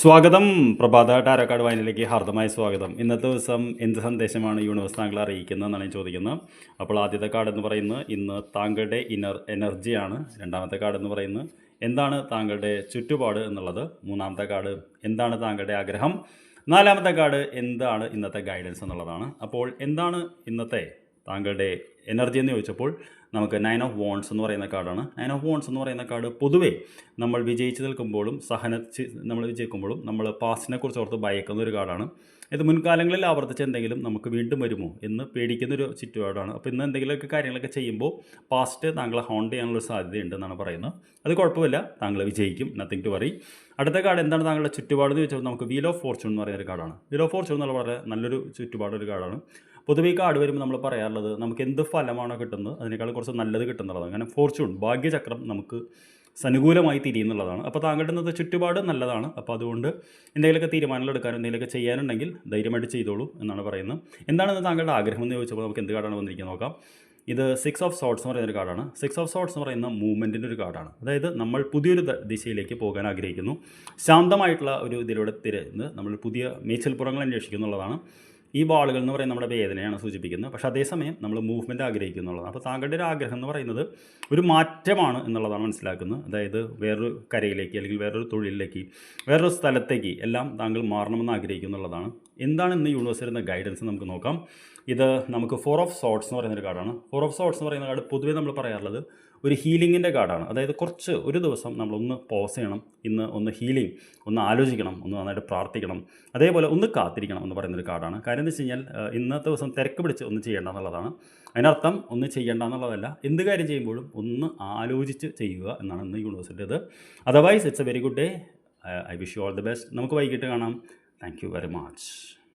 സ്വാഗതം. പ്രഭാത ടാരോക്കാർഡ് വായനയിലേക്ക് ഹാർദമായ സ്വാഗതം. ഇന്നത്തെ ദിവസം എന്ത് സന്ദേശമാണ് യൂണിവേഴ്സ് താങ്കളെ അറിയിക്കുന്നത് എന്നാണ് ഞാൻ ചോദിക്കുന്നത്. അപ്പോൾ ആദ്യത്തെ കാർഡ് എന്ന് പറയുന്നത് ഇന്ന് താങ്കളുടെ ഇന്നർ എനർജിയാണ്. രണ്ടാമത്തെ കാർഡ് എന്ന് പറയുന്നത് എന്താണ് താങ്കളുടെ ചുറ്റുപാട് എന്നുള്ളത്. മൂന്നാമത്തെ കാർഡ് എന്താണ് താങ്കളുടെ ആഗ്രഹം. നാലാമത്തെ കാർഡ് എന്താണ് ഇന്നത്തെ ഗൈഡൻസ് എന്നുള്ളതാണ്. അപ്പോൾ എന്താണ് ഇന്നത്തെ താങ്കളുടെ എനർജി എന്ന് ചോദിച്ചപ്പോൾ നമുക്ക് 9 ഓഫ് വോൺസ് എന്ന് പറയുന്ന കാർഡാണ്. 9 ഓഫ് വോൺസ് എന്ന് പറയുന്ന കാർഡ് പൊതുവേ നമ്മൾ വിജയിച്ച് നിൽക്കുമ്പോഴും നമ്മൾ വിജയിക്കുമ്പോഴും നമ്മൾ പാസ്റ്റിനെ കുറിച്ച് ഓർത്ത് ഭയക്കുന്ന ഒരു കാർഡാണ്. ഇത് മുൻകാലങ്ങളിൽ ആവർത്തിച്ച് എന്തെങ്കിലും നമുക്ക് വീണ്ടും വരുമോ എന്ന് പേടിക്കുന്നൊരു ചുറ്റുപാടാണ്. അപ്പോൾ ഇന്ന് എന്തെങ്കിലുമൊക്കെ കാര്യങ്ങളൊക്കെ ചെയ്യുമ്പോൾ പാസ്റ്റ് താങ്കളെ ഹോണ്ട് ചെയ്യാനുള്ള സാധ്യതയുണ്ട് എന്നാണ് പറയുന്നത്. അത് കുഴപ്പമില്ല, താങ്കൾ വിജയിക്കും, നത്തിങ് ടു വറി. അടുത്ത കാർഡ് എന്താണ് താങ്കളുടെ ചുറ്റുപാട് എന്ന് ചോദിച്ചാൽ നമുക്ക് വീൽ ഓഫ് ഫോർച്യൂൺ എന്ന് പറയുന്ന ഒരു കാർഡാണ്. വീൽ ഓഫ് ഫോർച്യൂൺ എന്നുള്ള വളരെ നല്ലൊരു ചുറ്റുപാടൊരു കാർഡാണ്. പൊതുവേ കാർഡ് വരുമ്പോൾ നമ്മൾ പറയാറുള്ളത് നമുക്ക് എന്ത് ഫലമാണോ കിട്ടുന്നത് അതിനേക്കാൾ കുറച്ച് നല്ലത് കിട്ടുന്നുള്ളതാണ്. കാരണം ഫോർച്യൂൺ ഭാഗ്യചക്രം നമുക്ക് അനുകൂലമായി തിരിയുന്നുള്ളതാണ്. അപ്പോൾ താങ്കളുടെ ഇന്നത്തെ ചുറ്റുപാട് നല്ലതാണ്. അപ്പോൾ അതുകൊണ്ട് എന്തെങ്കിലുമൊക്കെ തീരുമാനങ്ങൾ എടുക്കാനും എന്തെങ്കിലുമൊക്കെ ചെയ്യാനുണ്ടെങ്കിൽ ധൈര്യമായിട്ട് ചെയ്തോളൂ എന്നാണ് പറയുന്നത്. എന്താണ് താങ്കളുടെ ആഗ്രഹം എന്ന് ചോദിച്ചപ്പോൾ നമുക്ക് എന്ത് കാർഡാണ് വന്നിരിക്കുന്നത് നോക്കാം. ഇത് 6 ഓഫ് സോർട്സ് എന്ന് പറയുന്നൊരു കാർഡാണ്. 6 ഓഫ് സോർട്സ് എന്ന് പറയുന്ന മൂവ്മെൻറ്റിൻ്റെ ഒരു കാർഡാണ്. അതായത് നമ്മൾ പുതിയൊരു ദിശയിലേക്ക് പോകാൻ ആഗ്രഹിക്കുന്നു. ശാന്തമായിട്ടുള്ള ഒരു ഇതിലൂടെ തിരഞ്ഞ് നമ്മൾ പുതിയ മേച്ചിൽപ്പുറങ്ങൾ അന്വേഷിക്കുന്നുള്ളതാണ്. ഈ ബാളുകൾ എന്ന് പറയുന്നത് നമ്മുടെ വേദനയാണ് സൂചിപ്പിക്കുന്നത്. പക്ഷേ അതേസമയം നമ്മൾ മൂവ്മെൻറ്റ് ആഗ്രഹിക്കുന്നുള്ളതാണ്. അപ്പോൾ താങ്കളുടെ ഒരു ആഗ്രഹം എന്ന് പറയുന്നത് ഒരു മാറ്റമാണ് എന്നുള്ളതാണ് മനസ്സിലാക്കുന്നത്. അതായത് വേറൊരു കരയിലേക്ക് അല്ലെങ്കിൽ വേറൊരു തൊഴിലിലേക്ക് വേറൊരു സ്ഥലത്തേക്ക് എല്ലാം താങ്കൾ മാറണമെന്ന് ആഗ്രഹിക്കുന്നുള്ളതാണ്. എന്താണ് ഇന്ന് യൂണിവേഴ്സിൽ എന്ന ഗൈഡൻസ് നമുക്ക് നോക്കാം. ഇത് നമുക്ക് 4 ഓഫ് സോർട്സ് എന്ന് പറയുന്നൊരു കാർഡാണ്. 4 ഓഫ് സോർട്സ് എന്ന് പറയുന്ന കാർഡ് പൊതുവേ നമ്മൾ പറയാറുള്ളത് ഒരു ഹീലിങ്ങിൻ്റെ കാർഡാണ്. അതായത് ഒരു ദിവസം നമ്മളൊന്ന് പോസ് ചെയ്യണം, ഇന്ന് ഒന്ന് ഹീലിംഗ്, ഒന്ന് ആലോചിക്കണം, ഒന്ന് നന്നായിട്ട് പ്രാർത്ഥിക്കണം, അതേപോലെ ഒന്ന് കാത്തിരിക്കണം എന്ന് പറയുന്നൊരു കാർഡാണ്. കാര്യം എന്ന് വെച്ച് കഴിഞ്ഞാൽ ഇന്നത്തെ ദിവസം തിരക്ക് പിടിച്ച് ഒന്നും ചെയ്യേണ്ട എന്നുള്ളതാണ്. അതിനർത്ഥം ഒന്നും ചെയ്യേണ്ട എന്നുള്ളതല്ല, എന്ത് കാര്യം ചെയ്യുമ്പോഴും ഒന്ന് ആലോചിച്ച് ചെയ്യുക എന്നാണ് ഇന്ന് യൂണിവേഴ്സിൻ്റേത്. Otherwise it's a very good day. I wish you all the best. നമുക്ക് വൈകിട്ട് കാണാം. Thank you very much.